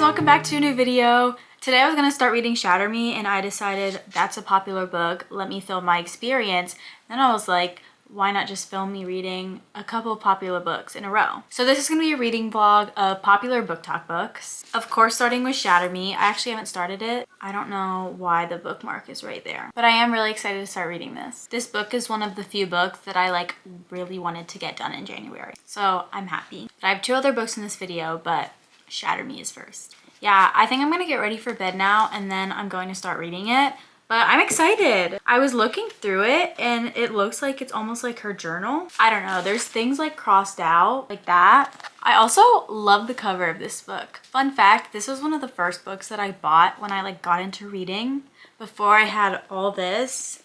welcome back to a new video. Today I was going to start reading Shatter Me and I decided that's a popular book, let me film my experience. Then I was like, why not just film me reading a couple of popular books in a row? So this is going to be a reading vlog of popular BookTok books. Of course, starting with Shatter Me. I actually haven't started it. I don't know why the bookmark is right there, but I am really excited to start reading this. This book is one of the few books that I really wanted to get done in January. So I'm happy. But I have two other books in this video, but Shatter Me is first. Yeah, I think I'm gonna get ready for bed now and then I'm going to start reading it. But I'm excited. I was looking through it and it looks like it's almost like her journal. I don't know, there's things like crossed out like that. I also love the cover of this book. Fun fact, this was one of the first books that I bought when I got into reading before I had all this,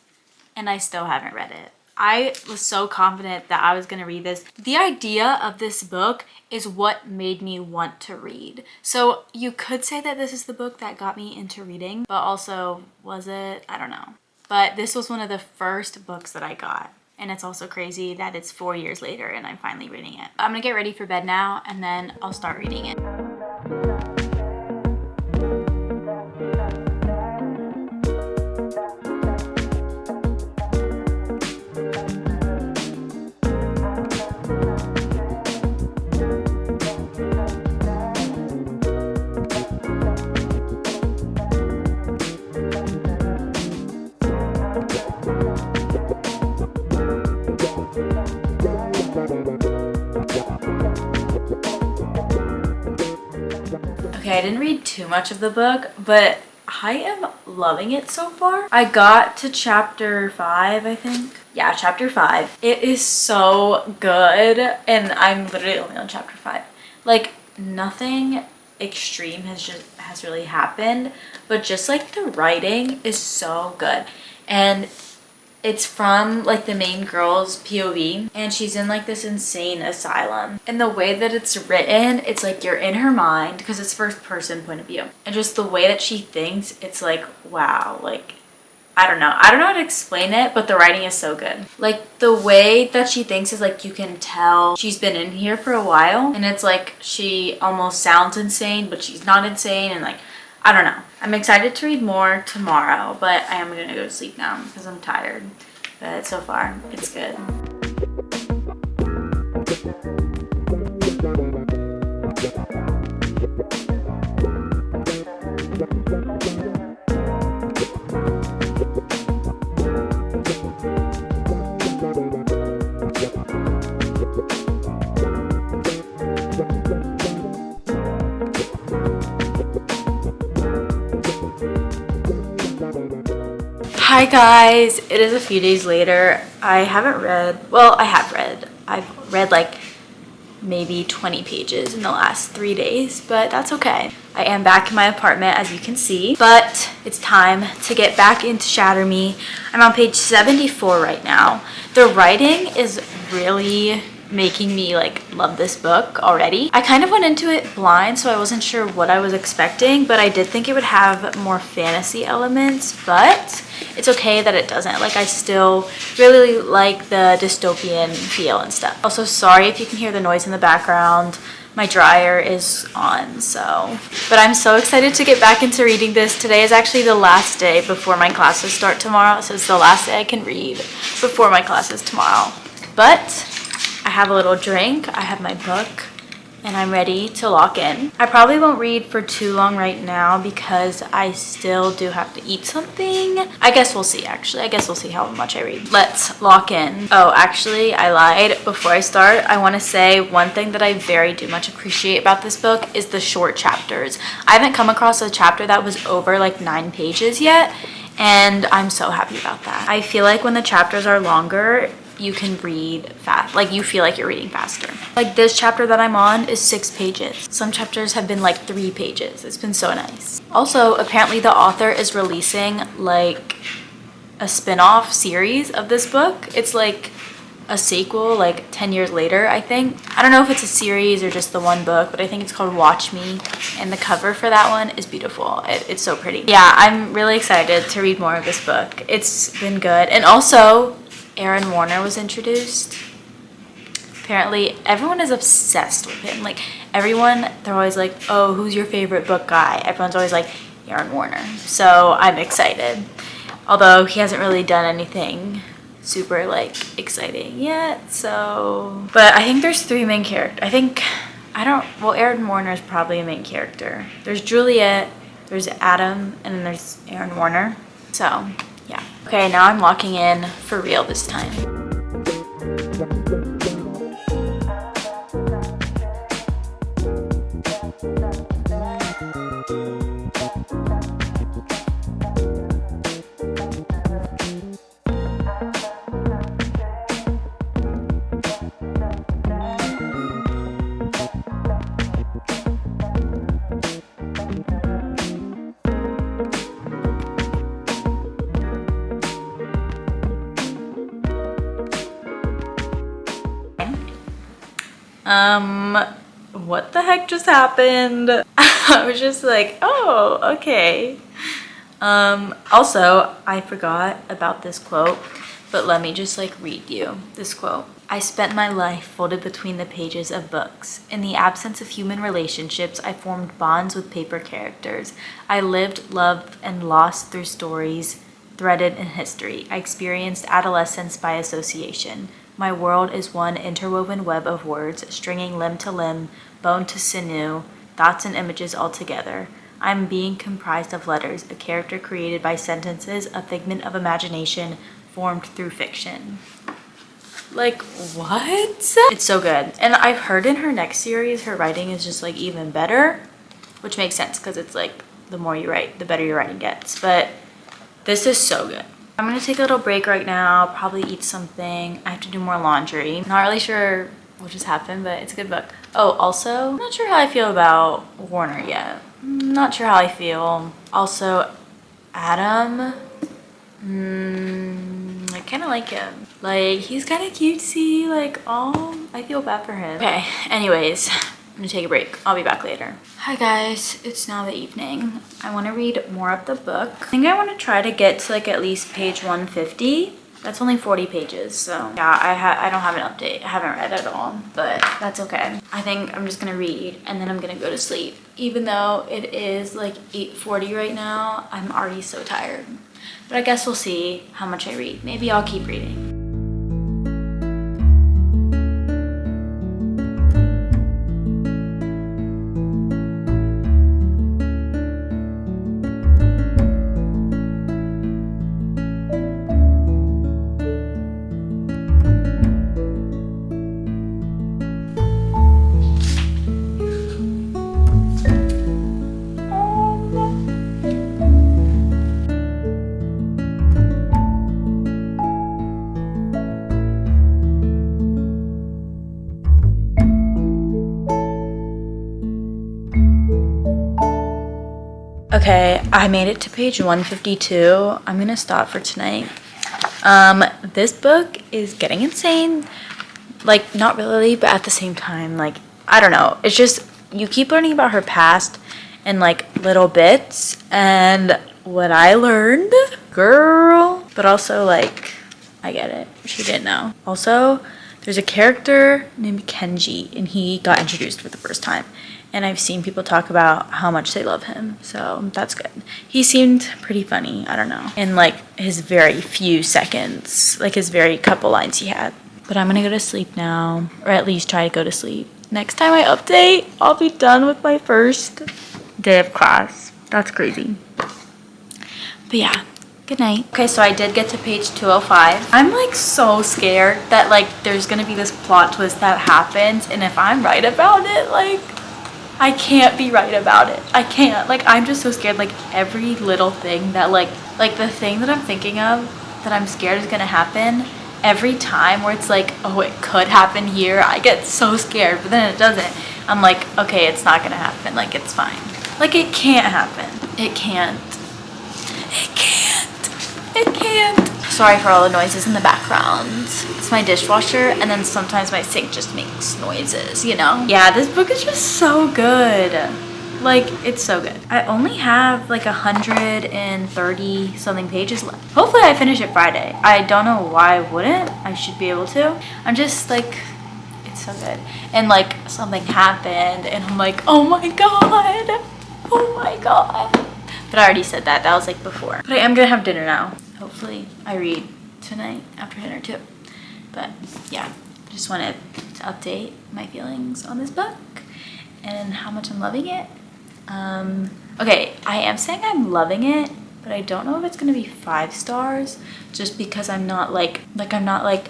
and I still haven't read it. I was so confident that I was gonna read this. The idea of this book is what made me want to read. So you could say that this is the book that got me into reading, but also was it? I don't know. But this was one of the first books that I got. And it's also crazy that it's 4 years later and I'm finally reading it. I'm gonna get ready for bed now and then I'll start reading it. Okay, I didn't read too much of the book, but I am loving it so far. I got to chapter 5, I think. Yeah, chapter 5. It is so good, and I'm literally only on chapter 5. Nothing extreme has really happened, but just the writing is so good. And it's from the main girl's POV, and she's in this insane asylum. And the way that it's written, it's you're in her mind because it's first person point of view. And just the way that she thinks, it's wow, I don't know how to explain it, but the writing is so good. The way that she thinks is you can tell she's been in here for a while, and it's she almost sounds insane, but she's not insane, and I don't know. I'm excited to read more tomorrow, but I am gonna go to sleep now because I'm tired. But so far, it's good. Hi guys, it is a few days later. I haven't read, well, I have read. I've read maybe 20 pages in the last 3 days, but that's okay. I am back in my apartment, as you can see, but it's time to get back into Shatter Me. I'm on page 74 right now. The writing is really making me love this book already. I kind of went into it blind, so I wasn't sure what I was expecting, but I did think it would have more fantasy elements, but it's okay that it doesn't. I still really like the dystopian feel and stuff. Also, sorry if you can hear the noise in the background. My dryer is on, so. But I'm so excited to get back into reading this. Today is actually the last day before my classes start tomorrow, so it's the last day I can read before my classes tomorrow. But I have a little drink, I have my book, and I'm ready to lock in. I probably won't read for too long right now because I still do have to eat something. I guess we'll see, actually. I guess we'll see how much I read. Let's lock in. Oh, actually, I lied. Before I start, I want to say one thing that I very much appreciate about this book is the short chapters. I haven't come across a chapter that was over 9 pages yet, and I'm so happy about that. I feel like when the chapters are longer, you can read fast. You feel like you're reading faster. This chapter that I'm on is 6 pages. Some chapters have been 3 pages. It's been so nice. Also, apparently the author is releasing a spin-off series of this book. It's a sequel 10 years later, I think. I don't know if it's a series or just the one book, but I think it's called Watch Me, and the cover for that one is beautiful. It's so pretty. Yeah, I'm really excited to read more of this book. It's been good. And also, Aaron Warner was introduced. Apparently everyone is obsessed with him. Like everyone, they're always like, oh, who's your favorite book guy? Everyone's always like, Aaron Warner. So I'm excited. Although he hasn't really done anything super like exciting yet. So, but I think there's 3 main characters. Well, Aaron Warner is probably a main character. There's Juliet, there's Adam, and then there's Aaron Warner. So yeah. Okay, now I'm locking in for real this time. What the heck just happened? I was just like, oh, okay. Also, I forgot about this quote, but let me just like read you this quote. I spent my life folded between the pages of books. In the absence of human relationships, I formed bonds with paper characters. I lived, loved, and lost through stories threaded in history. I experienced adolescence by association. My world is one interwoven web of words, stringing limb to limb, bone to sinew, thoughts and images all together. I'm being comprised of letters, a character created by sentences, a figment of imagination formed through fiction. Like, what? It's so good. And I've heard in her next series, her writing is just like even better, which makes sense because it's like the more you write, the better your writing gets. But this is so good. I'm gonna take a little break right now, probably eat something. I have to do more laundry. Not really sure what just happened, but it's a good book. Oh, also, I'm not sure how I feel about Warner yet. Not sure how I feel. Also, Adam, I kind of like him. Like, he's kind of cutesy, like, oh, I feel bad for him. Okay, anyways, I'm gonna take a break. I'll be back later. Hi guys, it's now the evening. I want to read more of the book. I think I want to try to get to like at least page 150. That's only 40 pages, so yeah, I don't have an update. I haven't read at all, but that's okay. I think I'm just gonna read and then I'm gonna go to sleep. Even though it is like 8:40 right now, I'm already so tired. But I guess we'll see how much I read. Maybe I'll keep reading. Okay, I made it to page 152. I'm gonna stop for tonight. This book is getting insane. Like, not really, but at the same time, like, I don't know. It's just, you keep learning about her past in, like, little bits. And what I learned, girl. But also, like, I get it. She didn't know. Also, there's a character named Kenji, and he got introduced for the first time. And I've seen people talk about how much they love him, so that's good. He seemed pretty funny, I don't know, in like his very few seconds, like his very couple lines he had. But I'm gonna go to sleep now, or at least try to go to sleep. Next time I update, I'll be done with my first day of class. That's crazy. But yeah, good night. Okay, so I did get to page 205. I'm like so scared that like there's gonna be this plot twist that happens, and if I'm right about it, like, I can't be right about it. I can't. Like, I'm just so scared. Like, every little thing that, like the thing that I'm thinking of that I'm scared is gonna happen, every time where it's like, oh, it could happen here, I get so scared, but then it doesn't. I'm like, okay, it's not gonna happen. Like, it's fine. Like, it can't happen. It can't. It can't. It can't. Sorry for all the noises in the background. It's my dishwasher, and then sometimes my sink just makes noises, you know? Yeah, this book is just so good. Like, it's so good. I only have like 130 something pages left. Hopefully I finish it Friday. I don't know why I wouldn't. I should be able to. I'm just like, it's so good. And like something happened and I'm like, oh my god, oh my god. But I already said that was like before. But I am gonna have dinner now. Hopefully I read tonight after dinner too. But yeah, just wanted to update my feelings on this book and how much I'm loving it. Okay, I am saying I'm loving it, but I don't know if it's gonna be 5 stars just because I'm not like I'm not like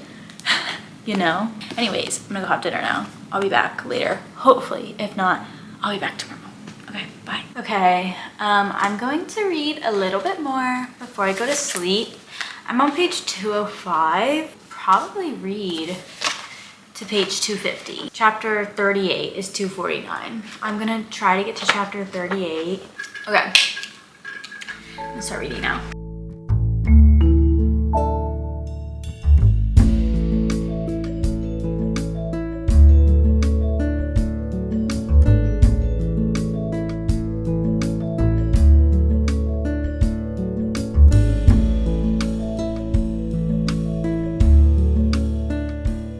you know. Anyways, I'm gonna go have dinner now. I'll be back later, hopefully. If not, I'll be back tomorrow. Okay, bye. Okay, I'm going to read a little bit more before I go to sleep. I'm on page 205. Probably read to page 250. Chapter 38 is 249. I'm gonna try to get to chapter 38. Okay, I'm gonna start reading now.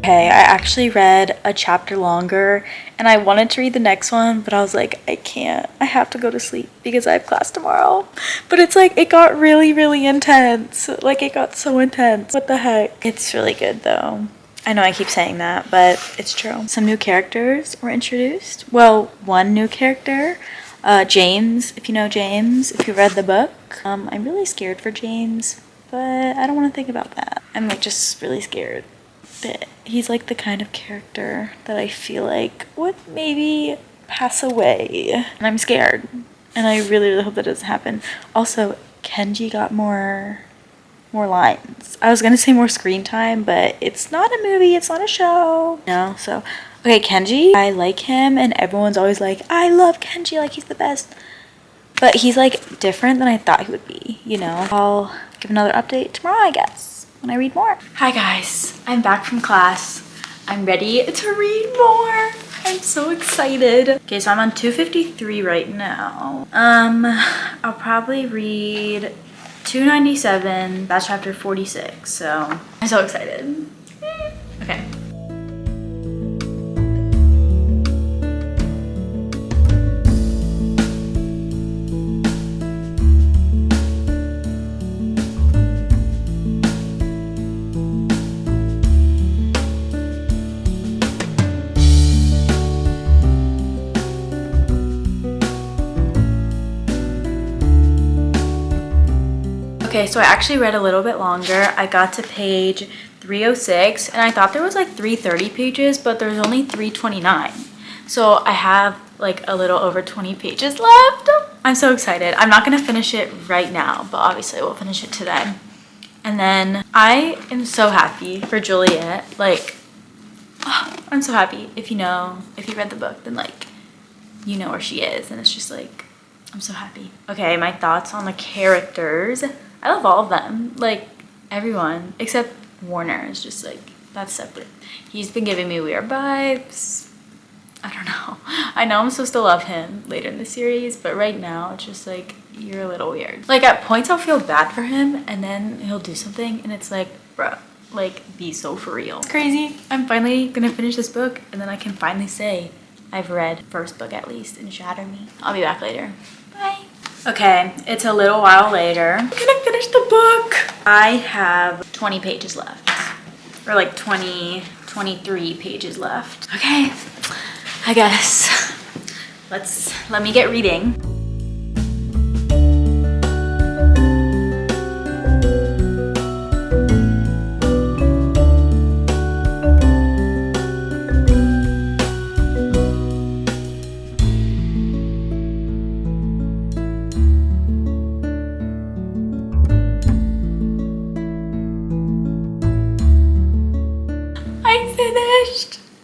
Okay, I actually read a chapter longer and I wanted to read the next one, but I was like, I can't. I have to go to sleep because I have class tomorrow. But it's like, it got really, really intense. Like, it got so intense. What the heck? It's really good though. I know I keep saying that, but it's true. Some new characters were introduced. Well, one new character, James, if you know James, if you read the book. I'm really scared for James, but I don't want to think about that. I'm like just really scared. But he's like the kind of character that I feel like would maybe pass away. And I'm scared. And I really, really hope that doesn't happen. Also, Kenji got more lines. I was gonna say more screen time, but it's not a movie, it's not a show. No, so okay, Kenji, I like him and everyone's always like, I love Kenji, like he's the best. But he's like different than I thought he would be, you know. I'll give another update tomorrow, I guess, when I read more. Hi guys, I'm back from class. I'm ready to read more. I'm so excited. Okay, so I'm on 253 right now. I'll probably read 297, that's chapter 46, so I'm so excited. Okay. Okay, so I actually read a little bit longer. I got to page 306 and I thought there was like 330 pages, but there's only 329. So I have like a little over 20 pages left. I'm so excited. I'm not gonna finish it right now, but obviously we'll finish it today. And then I am so happy for Juliet. Like, oh, I'm so happy. If you read the book, then like, you know where she is. And it's just like, I'm so happy. Okay, my thoughts on the characters. I love all of them, like everyone except Warner is just like, that's separate. He's been giving me weird vibes. I don't know. I know I'm supposed to love him later in the series, but right now it's just like, you're a little weird. Like at points I'll feel bad for him and then he'll do something and it's like, bro, like be so for real. It's crazy. I'm finally gonna finish this book and then I can finally say I've read first book at least and Shatter Me. I'll be back later. Bye. Okay, it's a little while later. I'm gonna finish the book. I have 20 pages left. Or like 23 pages left. Okay, I guess. Let me get reading.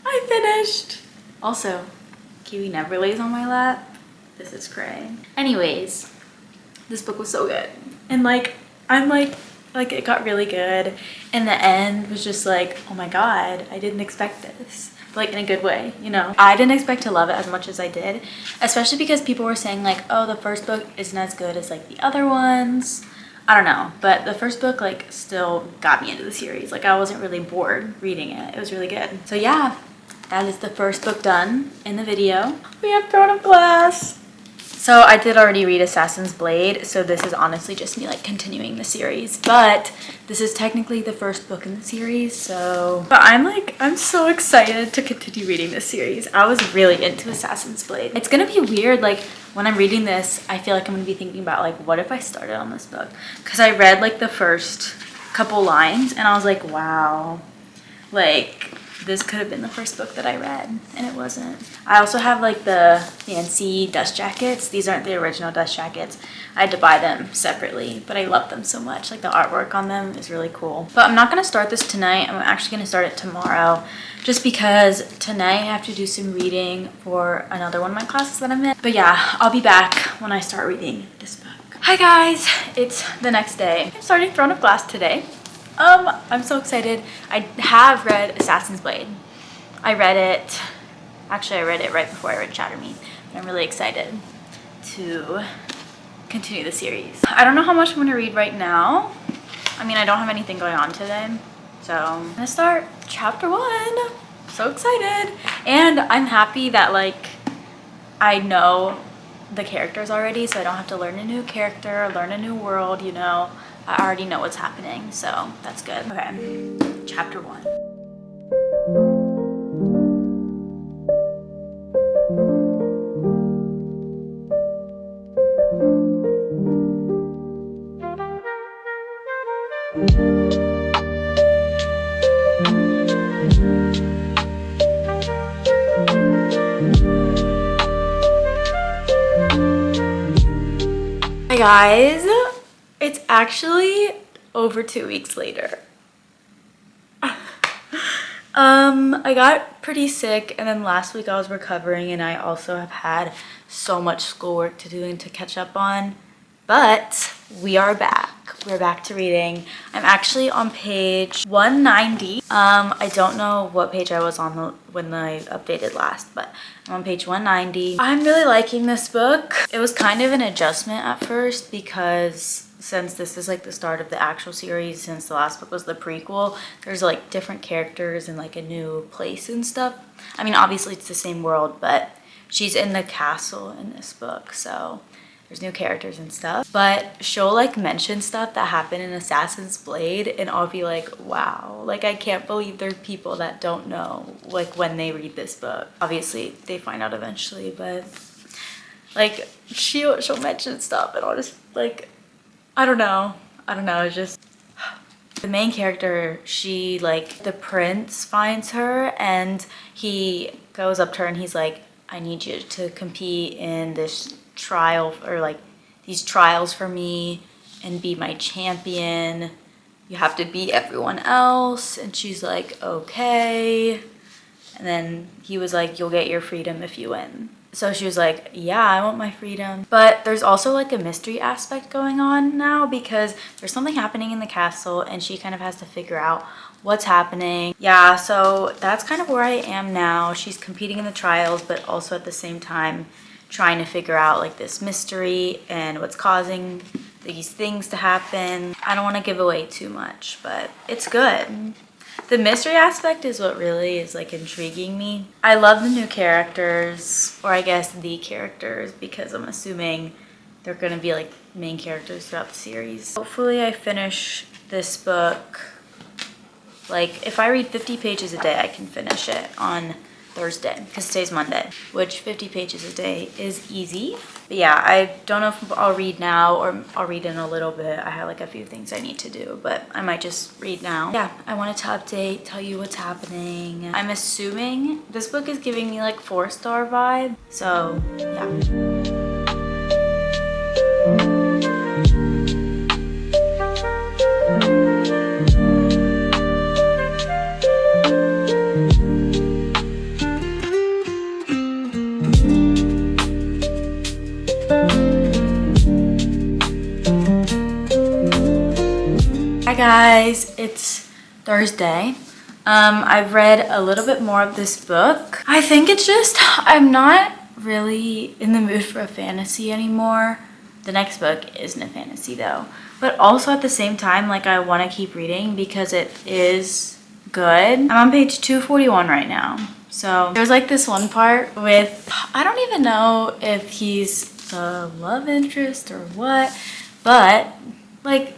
I finished. Also, Kiwi never lays on my lap. This is cray. Anyways, this book was so good. And like, I'm like it got really good. And the end was just like, oh my God, I didn't expect this. Like in a good way, you know? I didn't expect to love it as much as I did, especially because people were saying like, oh, the first book isn't as good as like the other ones. I don't know, but the first book like still got me into the series. Like I wasn't really bored reading it. It was really good. So yeah, that is the first book done in the video. We have Throne of Glass. So I did already read Assassin's Blade, so this is honestly just me like continuing the series, but this is technically the first book in the series, so but I'm so excited to continue reading this series. I was really into Assassin's Blade. It's gonna be weird, like when I'm reading this, I feel like I'm gonna be thinking about like what if I started on this book, because I read like the first couple lines and I was like, wow, like this could have been the first book that I read, and it wasn't. I also have like the fancy dust jackets. These aren't the original dust jackets. I had to buy them separately, but I love them so much. Like the artwork on them is really cool. But I'm not gonna start this tonight. I'm actually gonna start it tomorrow, just because tonight I have to do some reading for another one of my classes that I'm in. But yeah, I'll be back when I start reading this book. Hi guys, it's the next day. I'm starting Throne of Glass today. I'm so excited. I have read Assassin's Blade. I read it right before I read Shatter. But I'm really excited to continue the series. I don't know how much I'm gonna read right now. I mean, I don't have anything going on today. So I'm gonna start chapter 1. So excited. And I'm happy that like I know the characters already, so I don't have to learn a new character, learn a new world, you know. I already know what's happening, so that's good. Okay, chapter 1. Hi guys. It's actually over 2 weeks later. I got pretty sick, and then last week I was recovering, and I also have had so much schoolwork to do and to catch up on. But we are back. We're back to reading. I'm actually on page 190. I don't know what page I was on when I updated last, but I'm on page 190. I'm really liking this book. It was kind of an adjustment at first because since this is like the start of the actual series, since the last book was the prequel, there's like different characters and like a new place and stuff. I mean, obviously it's the same world, but she's in the castle in this book, so there's new characters and stuff. But she'll like mention stuff that happened in Assassin's Blade, and I'll be like, wow, like I can't believe there's people that don't know like when they read this book. Obviously they find out eventually, but like she'll mention stuff and I'll just like, I don't know, it's just the main character, she like the prince finds her and he goes up to her and he's like, I need you to compete in this trial, or like these trials for me, and be my champion. You have to beat everyone else. And she's like, okay. And then he was like, you'll get your freedom if you win. So she was like, yeah, I want my freedom. But there's also like a mystery aspect going on now because there's something happening in the castle and she kind of has to figure out what's happening. Yeah, so that's kind of where I am now. She's competing in the trials, but also at the same time trying to figure out like this mystery and what's causing these things to happen. I don't want to give away too much, but it's good. The mystery aspect is what really is like intriguing me. I love the new characters, or I guess the characters, because I'm assuming they're gonna be like main characters throughout the series. Hopefully I finish this book. Like if I read 50 pages a day, I can finish it on Thursday, because today's Monday, which 50 pages a day is easy. But yeah, I don't know if I'll read now or I'll read in a little bit. I have like a few things I need to do, but I might just read now. Yeah, I wanted to update, tell you what's happening. I'm assuming this book is giving me like 4-star vibe, so yeah. Hi guys, it's Thursday. I've read a little bit more of this book. I think it's just, I'm not really in the mood for a fantasy anymore. The next book isn't a fantasy though. But also at the same time, like I want to keep reading because it is good. I'm on page 241 right now. So there's like this one part with, I don't even know if he's the love interest or what, but like,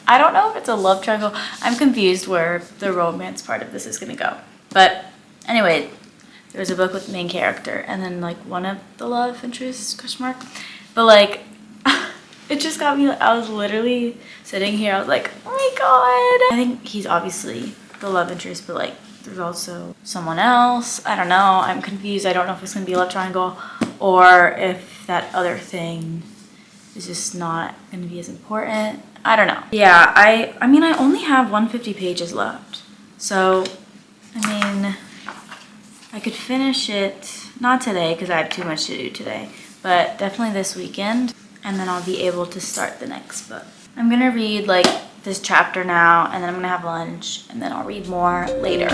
I don't know if it's a love triangle. I'm confused where the romance part of this is gonna go. But anyway, there's a book with the main character and then like one of the love interests, question mark. But like, it just got me, I was literally sitting here, I was like, oh my god. I think he's obviously the love interest, but like there's also someone else. I don't know, I'm confused. I don't know if it's gonna be a love triangle or if that other thing is just not gonna be as important. I don't know. Yeah, I mean, I only have 150 pages left. So, I mean, I could finish it, not today because I have too much to do today, but definitely this weekend. And then I'll be able to start the next book. I'm gonna read like this chapter now and then I'm gonna have lunch and then I'll read more later.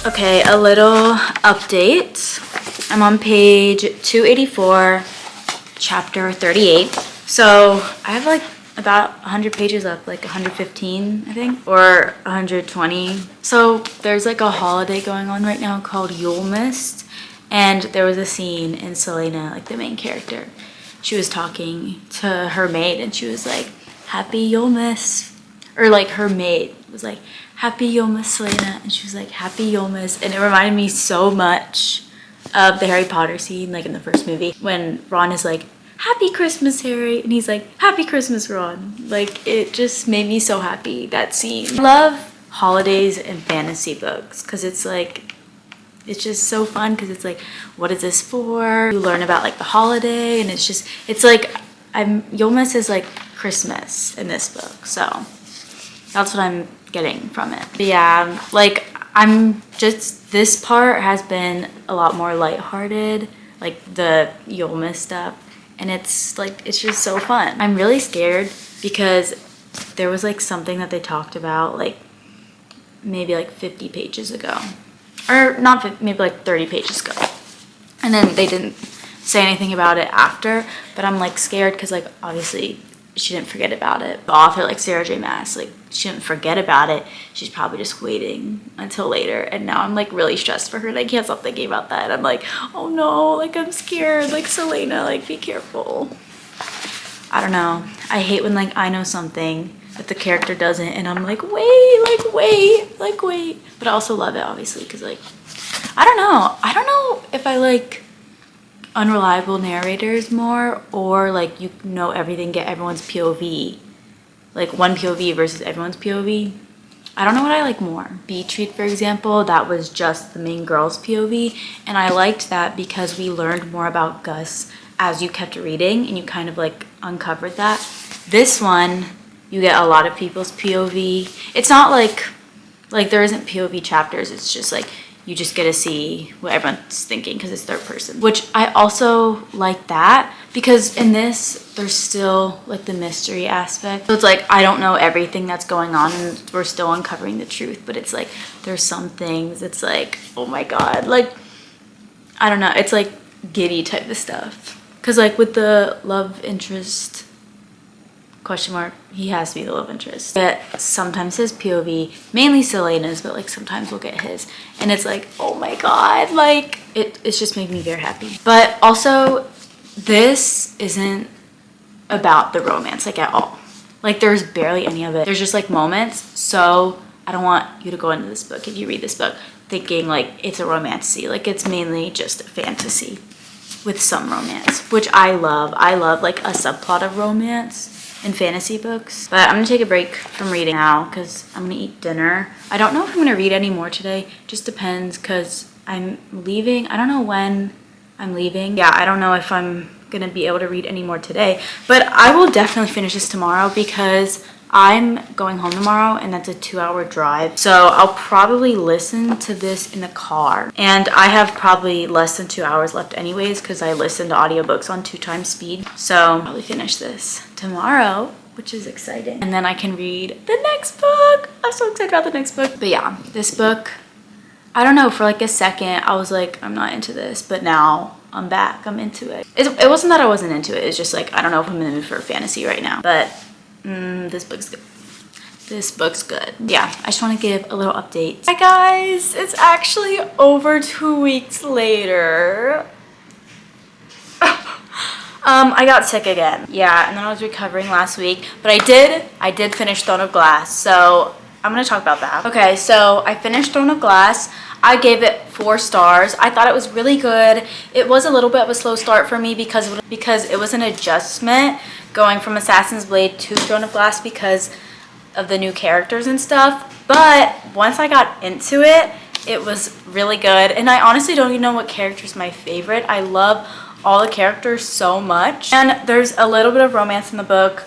Okay, a little update. I'm on page 284, chapter 38. So I have like about 100 pages left, like 115, I think, or 120. So there's like a holiday going on right now called Yule Mist. And there was a scene in Selena, like the main character. She was talking to her maid and she was like, Happy Yule Mist. Or like her maid was like, Happy Yule Mist, Selena. And she was like, Happy Yule Mist. And it reminded me so much of the Harry Potter scene, like in the first movie, when Ron is like, Happy Christmas, Harry. And he's like, Happy Christmas, Ron. Like, it just made me so happy, that scene. I love holidays and fantasy books because it's like, it's just so fun because it's like, what is this for? You learn about like the holiday and it's just, it's like, Yule Mist is like Christmas in this book. So that's what I'm getting from it. But yeah, like this part has been a lot more lighthearted, like the Yule Mist stuff. And it's like, it's just so fun. I'm really scared because there was like something that they talked about like maybe like 50 pages ago. Or not 50, maybe like 30 pages ago. And then they didn't say anything about it after, but I'm like scared because like obviously she didn't forget about it. The author, like Sarah J. Maas, like she didn't forget about it. She's probably just waiting until later. And now I'm like really stressed for her and I can't stop thinking about that. I'm like, oh no, like I'm scared. Like Selena, like be careful. I don't know. I hate when like I know something but the character doesn't and I'm like, wait. But I also love it obviously because like, I don't know if I like unreliable narrators more or like you know everything, get everyone's POV, like one POV versus everyone's POV. I don't know what I like more. Beach Read, for example, that was just the main girl's POV and I liked that because we learned more about Gus as you kept reading and you kind of like uncovered that. This one, you get a lot of people's POV. It's not like there isn't POV chapters, it's just like you just get to see what everyone's thinking because it's third person, which I also like that because in this there's still like the mystery aspect. So it's like I don't know everything that's going on and we're still uncovering the truth, but it's like there's some things it's like, oh my god, like I don't know, it's like giddy type of stuff because like with the love interest question mark, he has to be the love interest. But sometimes his POV, mainly Selena's, but like sometimes we'll get his. And it's like, oh my god, like it's just made me very happy. But also, this isn't about the romance like at all. Like there's barely any of it. There's just like moments. So I don't want you to go into this book, if you read this book, thinking like it's a romantasy. Like it's mainly just a fantasy with some romance, which I love. I love like a subplot of romance in fantasy books. But I'm gonna take a break from reading now because I'm gonna eat dinner. I don't know if I'm gonna read any more today. Just depends because I'm leaving. I don't know when I'm leaving. Yeah, I don't know if I'm gonna be able to read any more today, but I will definitely finish this tomorrow because I'm going home tomorrow and that's a 2-hour drive. So I'll probably listen to this in the car. And I have probably less than 2 hours left anyways because I listen to audiobooks on 2x speed. So I'll probably finish this tomorrow, which is exciting. And then I can read the next book. I'm so excited about the next book. But yeah, this book, I don't know, for like a second, I was like, I'm not into this. But now I'm back, I'm into it. It wasn't that I wasn't into it. It's just like, I don't know if I'm in the mood for fantasy right now. But this book's good. This book's good. Yeah, I just want to give a little update. Hi guys, it's actually over 2 weeks later. I got sick again. Yeah, and then I was recovering last week, but I did finish Throne of Glass, so I'm gonna talk about that. Okay, so I finished Throne of Glass. I gave it 4 stars. I thought it was really good. It was a little bit of a slow start for me because it was an adjustment going from Assassin's Blade to Throne of Glass because of the new characters and stuff. But once I got into it, it was really good. And I honestly don't even know what character is my favorite. I love all the characters so much. And there's a little bit of romance in the book.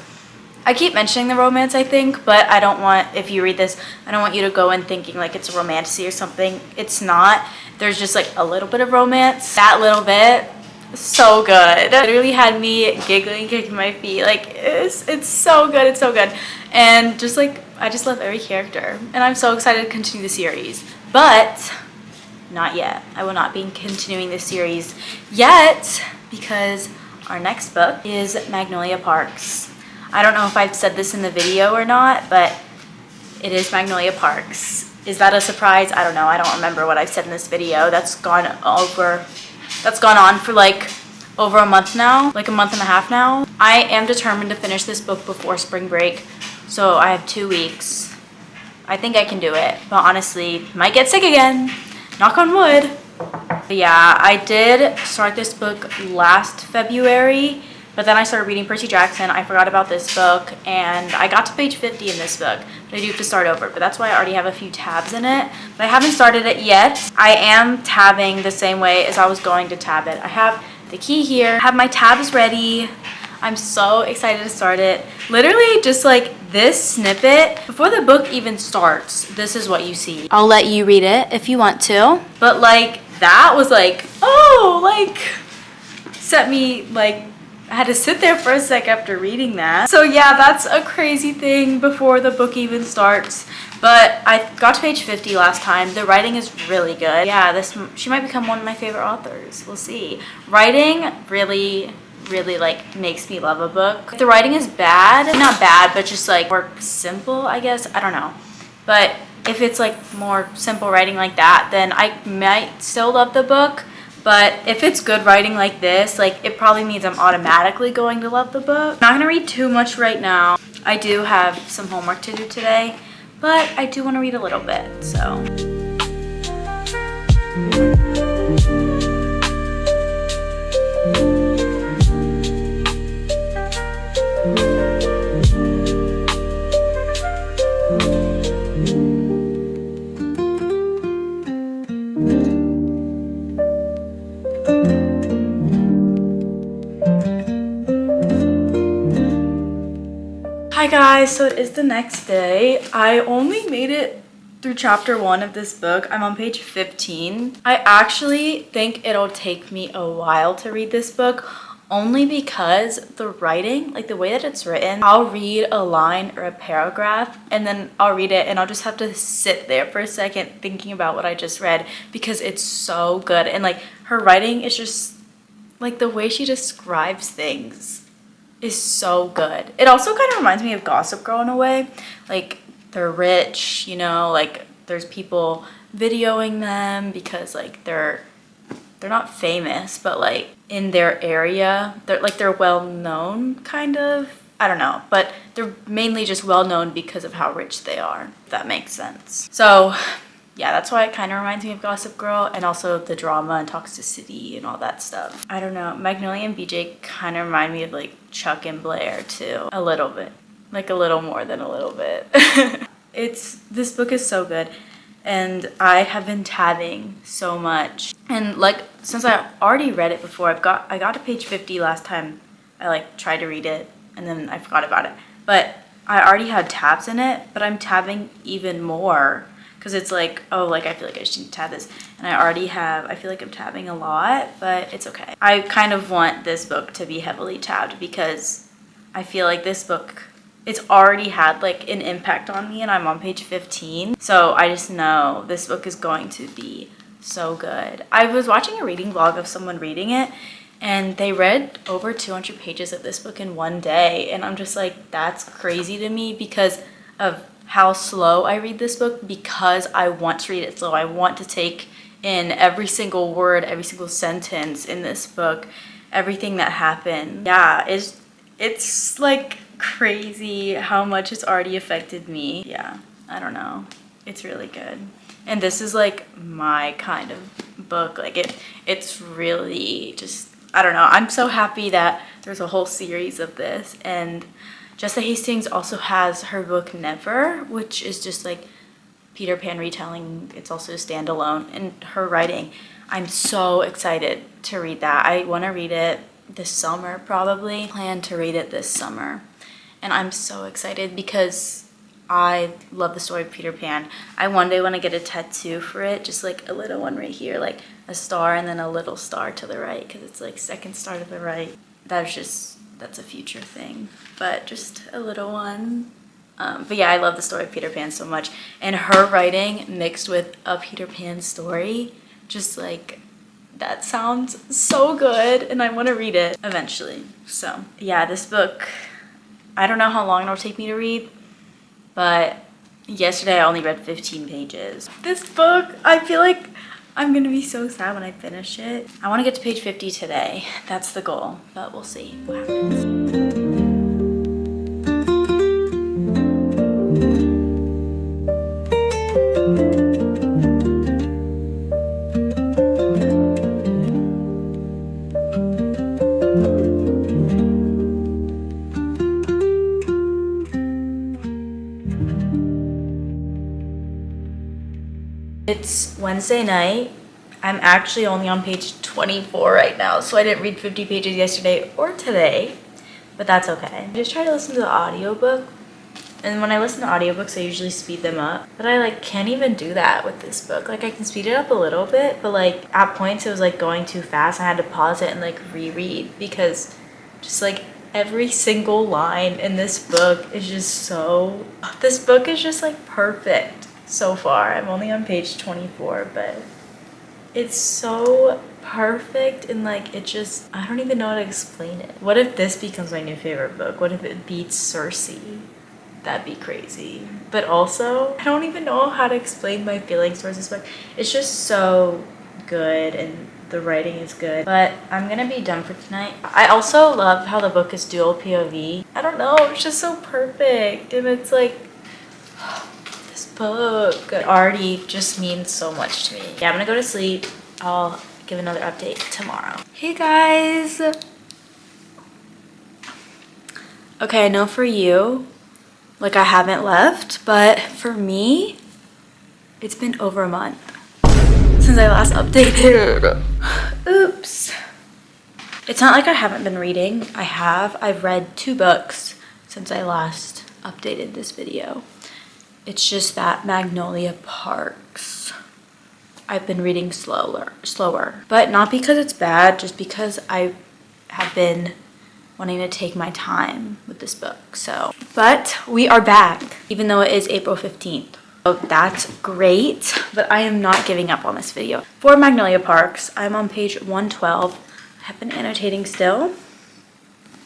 I keep mentioning the romance, I think, but I don't want, if you read this, I don't want you to go in thinking like it's a romantasy or something. It's not. There's just like a little bit of romance. That little bit, so good. It literally had me giggling, kicking my feet. Like, it's so good. It's so good. And just like, I just love every character. And I'm so excited to continue the series. But not yet. I will not be continuing this series yet because our next book is Magnolia Parks. I don't know if I've said this in the video or not, but it is Magnolia Parks. Is that a surprise? I don't know. I don't remember what I've said in this video. That's gone on for like over a month now, like a month and a half now. I am determined to finish this book before spring break, so I have 2 weeks. I think I can do it, but honestly, might get sick again. Knock on wood. But yeah, I did start this book last February, but then I started reading Percy Jackson. I forgot about this book, and I got to page 50 in this book, but I do have to start over. But that's why I already have a few tabs in it, but I haven't started it yet. I am tabbing the same way as I was going to tab it. I have the key here, I have my tabs ready. I'm so excited to start it. Literally just like this snippet, before the book even starts, this is what you see. I'll let you read it if you want to. But like, that was like, oh, like, set me like, I had to sit there for a sec after reading that. So yeah, that's a crazy thing before the book even starts. But I got to page 50 last time. The writing is really good. Yeah, she might become one of my favorite authors. We'll see. Writing really like makes me love a book. If the writing is bad, not bad, but just like more simple, I guess. I don't know. But if it's like more simple writing like that, then I might still love the book. But if it's good writing like this, like it probably means I'm automatically going to love the book. I'm not gonna read too much right now. I do have some homework to do today, but I do want to read a little bit, so. Hi guys, so it is the next day. I only made it through chapter 1 of this book. I'm on page 15. I actually think it'll take me a while to read this book, only because the writing, like the way that it's written, I'll read a line or a paragraph and then I'll read it and I'll just have to sit there for a second thinking about what I just read because it's so good. And like her writing is just like the way she describes things is so good. It also kind of reminds me of Gossip Girl in a way. Like they're rich, you know, like there's people videoing them because like they're not famous, but like in their area, they're well known kind of. I don't know, but they're mainly just well known because of how rich they are, if that makes sense. So yeah, that's why it kind of reminds me of Gossip Girl, and also the drama and toxicity and all that stuff. I don't know, Magnolia and BJ kind of remind me of like Chuck and Blair too, a little bit, like a little more than a little bit. This book is so good, and I have been tabbing so much. And like, since I already read it before, I got to page 50 last time I like tried to read it, and then I forgot about it. But I already had tabs in it, but I'm tabbing even more because it's like, oh, like I feel like I just need to tab this. And I already have, I feel like I'm tabbing a lot, but it's okay. I kind of want this book to be heavily tabbed because I feel like this book, it's already had like an impact on me and I'm on page 15. So I just know this book is going to be so good. I was watching a reading vlog of someone reading it and they read over 200 pages of this book in one day. And I'm just like, that's crazy to me because of how slow I read this book, because I want to read it slow. I want to take in every single word, every single sentence in this book, everything that happened. Yeah, it's like crazy how much it's already affected me. Yeah, I don't know. It's really good. And this is like my kind of book. Like it's really just, I don't know. I'm so happy that there's a whole series of this. And Jessa Hastings also has her book Never, which is just like Peter Pan retelling. It's also a standalone. And her writing, I'm so excited to read that. I want to read it this summer probably. I plan to read it this summer. And I'm so excited because I love the story of Peter Pan. I one day want to get a tattoo for it, just like a little one right here, like a star and then a little star to the right, because it's like second star to the right. That's a future thing, but just a little one. But yeah, I love the story of Peter Pan so much, and her writing mixed with a Peter Pan story, just like, that sounds so good, and I want to read it eventually. So yeah, this book, I don't know how long it'll take me to read, but yesterday I only read 15 pages. This book, I feel like I'm gonna be so sad when I finish it. I want to get to page 50 today. That's the goal, but we'll see what happens. It's Wednesday night. I'm actually only on page 24 right now, so I didn't read 50 pages yesterday or today, but that's okay. I just try to listen to the audiobook, and when I listen to audiobooks, I usually speed them up, but I like can't even do that with this book. Like I can speed it up a little bit, but like at points it was like going too fast. I had to pause it and like reread because just like every single line in this book is just so, this book is just like perfect. So far, I'm only on page 24, but it's so perfect and like it just, I don't even know how to explain it. What if this becomes my new favorite book? What if it beats Circe? That'd be crazy. But also, I don't even know how to explain my feelings towards this book. It's just so good and the writing is good. But I'm gonna be done for tonight. I also love how the book is dual POV. I don't know, it's just so perfect. And it's like, book already just means so much to me. Yeah, I'm gonna go to sleep. I'll give another update tomorrow. Hey guys. Okay, I know for you, like I haven't left, but for me, it's been over a month since I last updated. Oops. It's not like I haven't been reading. I have. I've read 2 books since I last updated this video. It's just that Magnolia Parks, I've been reading slower, but not because it's bad, just because I have been wanting to take my time with this book. So, but we are back, even though it is April 15th. So that's great, but I am not giving up on this video. For Magnolia Parks, I'm on page 112. I have been annotating still.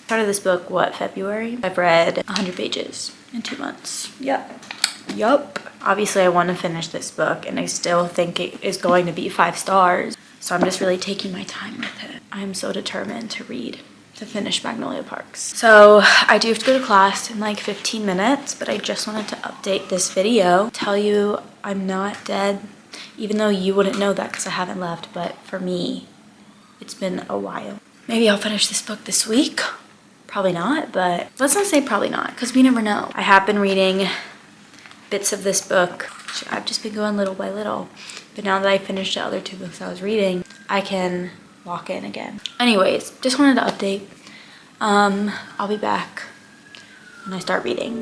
Started this book, what, February? I've read 100 pages in 2 months. Yup. Obviously, I want to finish this book, and I still think it is going to be 5 stars. So I'm just really taking my time with it. I'm so determined to read, to finish Magnolia Parks. So I do have to go to class in like 15 minutes, but I just wanted to update this video, tell you I'm not dead, even though you wouldn't know that because I haven't left, but for me, it's been a while. Maybe I'll finish this book this week. Probably not, but let's not say probably not, because we never know. I have been reading bits of this book. I've just been going little by little, but now that I finished the other 2 books I was reading, I can walk in again. Anyways, just wanted to update. I'll be back when I start reading.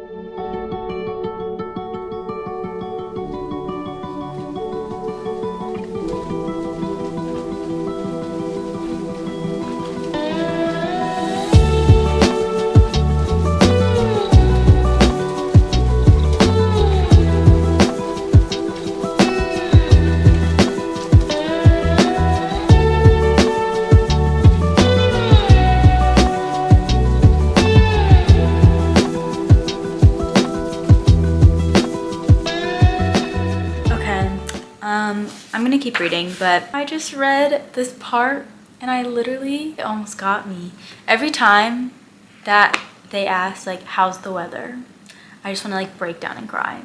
I'm gonna keep reading, but I just read this part and it almost got me. Every time that they ask like, how's the weather, I just want to like break down and cry,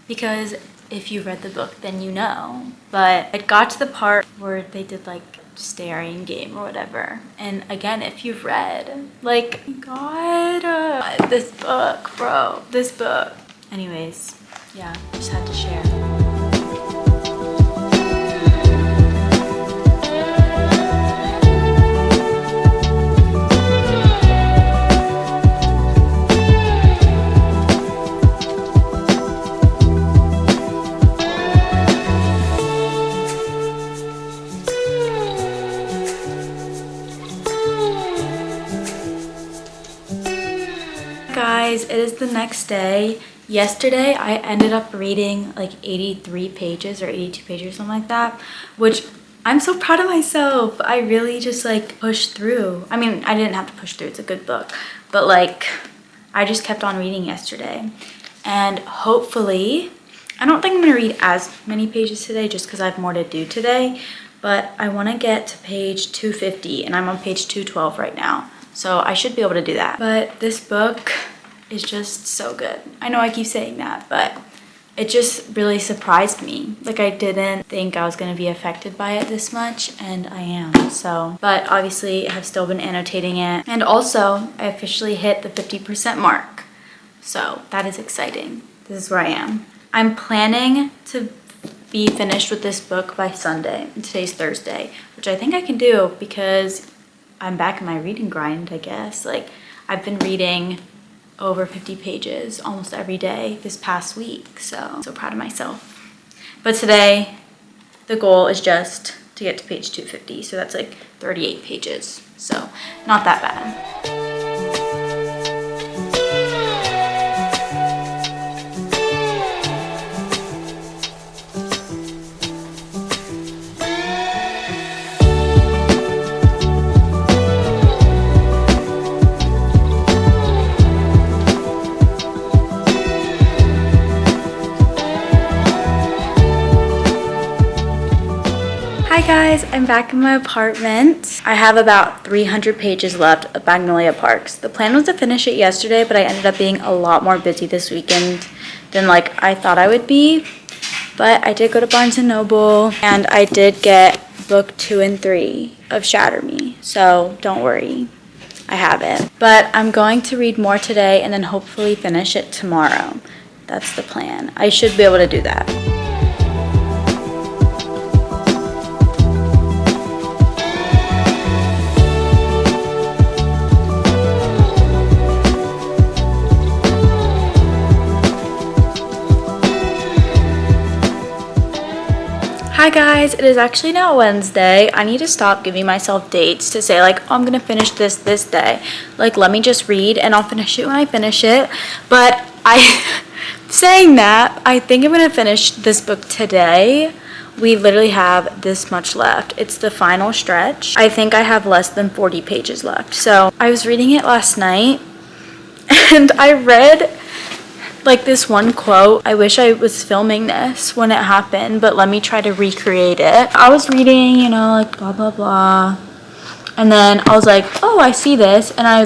because if you read the book then you know. But it got to the part where they did like staring game or whatever, and again, if you've read, like, God, this book, bro, this book. Anyways, yeah, just had to share. Guys, it is the next day. Yesterday I ended up reading like 83 pages or 82 pages or something like that, which I'm so proud of myself. I really just like pushed through. I mean, I didn't have to push through, it's a good book, but like I just kept on reading yesterday. And hopefully, I don't think I'm gonna read as many pages today just because I have more to do today, but I want to get to page 250 and I'm on page 212 right now. So I should be able to do that. But this book is just so good. I know I keep saying that, but it just really surprised me. Like, I didn't think I was going to be affected by it this much, and I am. So, but obviously I have still been annotating it. And also, I officially hit the 50% mark. So that is exciting. This is where I am. I'm planning to be finished with this book by Sunday. And today's Thursday, which I think I can do because I'm back in my reading grind, I guess. Like, I've been reading over 50 pages almost every day this past week, so I'm so proud of myself. But today, the goal is just to get to page 250, so that's like 38 pages, so not that bad. Hi guys, I'm back in my apartment. I have about 300 pages left of Magnolia Parks. The plan was to finish it yesterday, but I ended up being a lot more busy this weekend than like I thought I would be. But I did go to Barnes & Noble and I did get book 2 and 3 of Shatter Me. So don't worry, I have it. But I'm going to read more today and then hopefully finish it tomorrow. That's the plan. I should be able to do that. Hi guys, it is actually now Wednesday. I need to stop giving myself dates to say like, oh, I'm gonna finish this day. Like, let me just read and I'll finish it when I finish it. But saying that, I think I'm gonna finish this book today. We literally have this much left. It's the final stretch. I think I have less than 40 pages left. So I was reading it last night and I read like this one quote. I wish I was filming this when it happened, but let me try to recreate it. I was reading, you know, like blah blah blah, and then I was like, oh, I see this, and I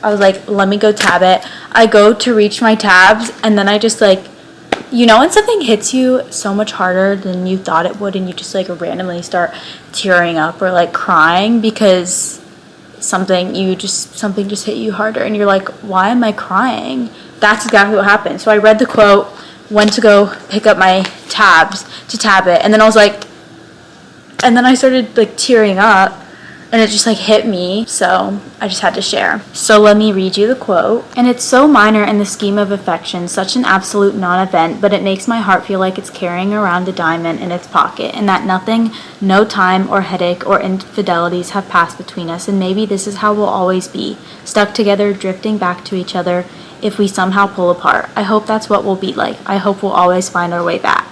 was like, let me go tab it. I go to reach my tabs, and then I just like, you know, when something hits you so much harder than you thought it would, and you just like randomly start tearing up or like crying because something just hit you harder, and you're like, why am I crying? That's exactly what happened. So I read the quote, went to go pick up my tabs to tab it, and then I was like, and then I started like tearing up, and it just like hit me, so I just had to share. So let me read you the quote. And it's so minor in the scheme of affection, such an absolute non-event, but it makes my heart feel like it's carrying around a diamond in its pocket, and that nothing, no time or headache or infidelities have passed between us, and maybe this is how we'll always be, stuck together, drifting back to each other if we somehow pull apart. I hope that's what we'll be like. I hope we'll always find our way back.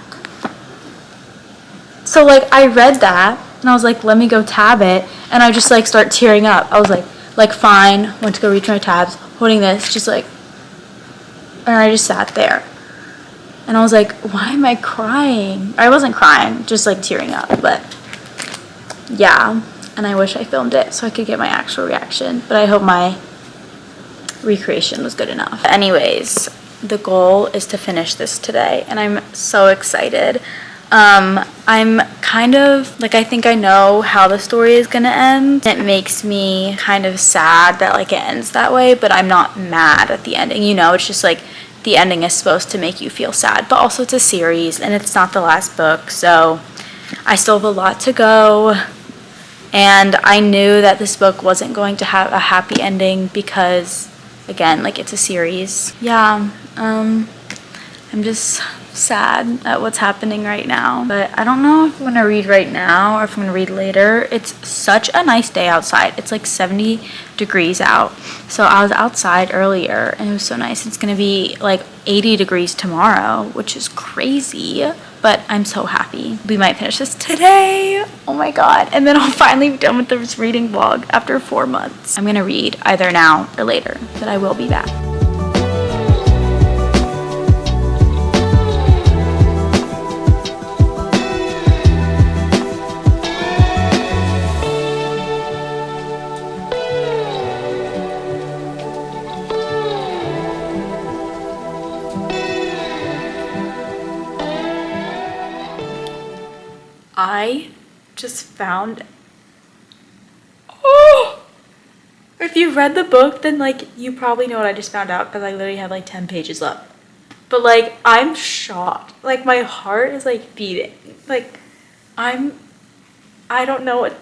So like I read that and I was like, let me go tab it, and I just like start tearing up. I was like fine, went to go reach my tabs, holding this, just like, and I just sat there. And I was like, why am I crying? I wasn't crying, just like tearing up, but yeah. And I wish I filmed it so I could get my actual reaction, but I hope my recreation was good enough. Anyways, the goal is to finish this today, and I'm so excited. I'm kind of like, I think I know how the story is gonna end. It makes me kind of sad that like it ends that way, but I'm not mad at the ending, you know. It's just like the ending is supposed to make you feel sad, but also it's a series and it's not the last book, so I still have a lot to go. And I knew that this book wasn't going to have a happy ending because, again, like, it's a series. Yeah, I'm just sad at what's happening right now. But I don't know if I'm gonna read right now or if I'm gonna read later. It's such a nice day outside. It's like 70 degrees out. So I was outside earlier and it was so nice. It's gonna be like 80 degrees tomorrow, which is crazy. But I'm so happy. We might finish this today. Oh my god. And then I'll finally be done with this reading vlog after 4 months. I'm gonna read either now or later, but I will be back. I just found, oh, if you've read the book, then like you probably know what I just found out because I literally have like 10 pages left. But like I'm shocked. Like my heart is like beating. Like I don't know what,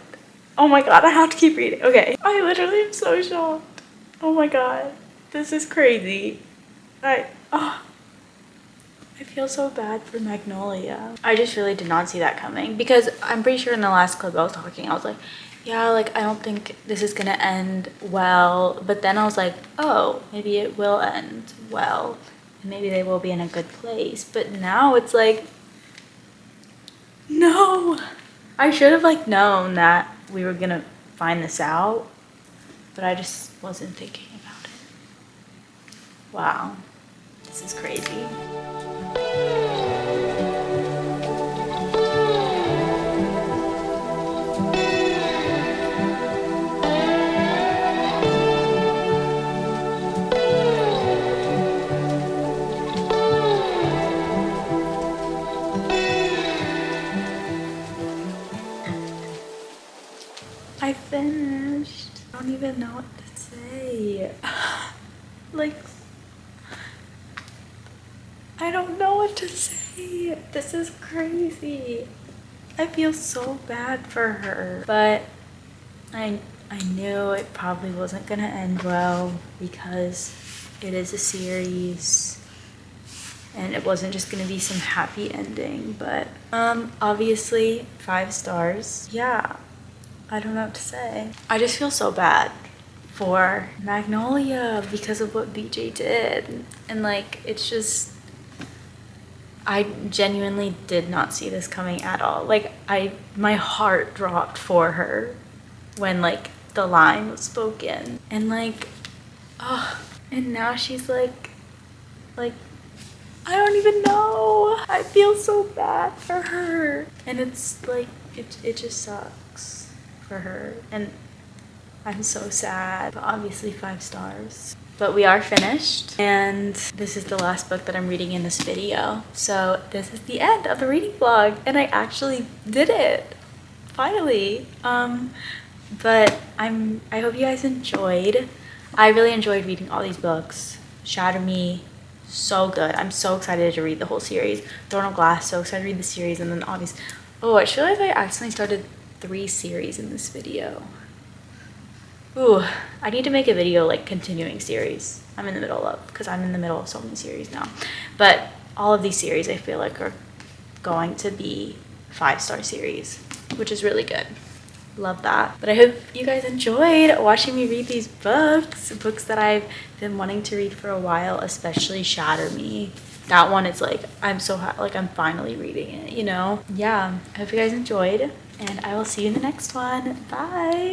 oh my god, I have to keep reading. Okay, I literally am so shocked. Oh my god, this is crazy. I feel so bad for Magnolia. I just really did not see that coming because I'm pretty sure in the last clip I was talking, I was like, yeah, like I don't think this is gonna end well. But then I was like, oh, maybe it will end well. And maybe they will be in a good place. But now it's like, no. I should have like known that we were gonna find this out, but I just wasn't thinking about it. Wow, this is crazy. I finished. I don't even know what to say. Like, I don't know what to say. This is crazy. I feel so bad for her. But I knew it probably wasn't gonna end well because it is a series. And it wasn't just gonna be some happy ending. But obviously 5 stars. Yeah. I don't know what to say. I just feel so bad for Magnolia because of what BJ did. And like, it's just, I genuinely did not see this coming at all. Like my heart dropped for her when like the line was spoken. And like, oh, and now she's like, I don't even know. I feel so bad for her. And it's like, it just sucks for her, and I'm so sad. But obviously 5 stars. But we are finished, and this is the last book that I'm reading in this video. So this is the end of the reading vlog, and I actually did it finally. But I hope you guys enjoyed. I really enjoyed reading all these books. Shatter Me, so good. I'm so excited to read the whole series. Throne of Glass, so excited to read the series. And then obviously, oh, I just realized I accidentally started 3 series in this video. Ooh, I need to make a video like continuing series. I'm in the middle of, because I'm in the middle of so many series now. But all of these series I feel like are going to be 5-star series, which is really good. Love that. But I hope you guys enjoyed watching me read these books that I've been wanting to read for a while, especially Shatter Me. That one is like, I'm so like I'm finally reading it, you know? Yeah, I hope you guys enjoyed, and I will see you in the next one. Bye.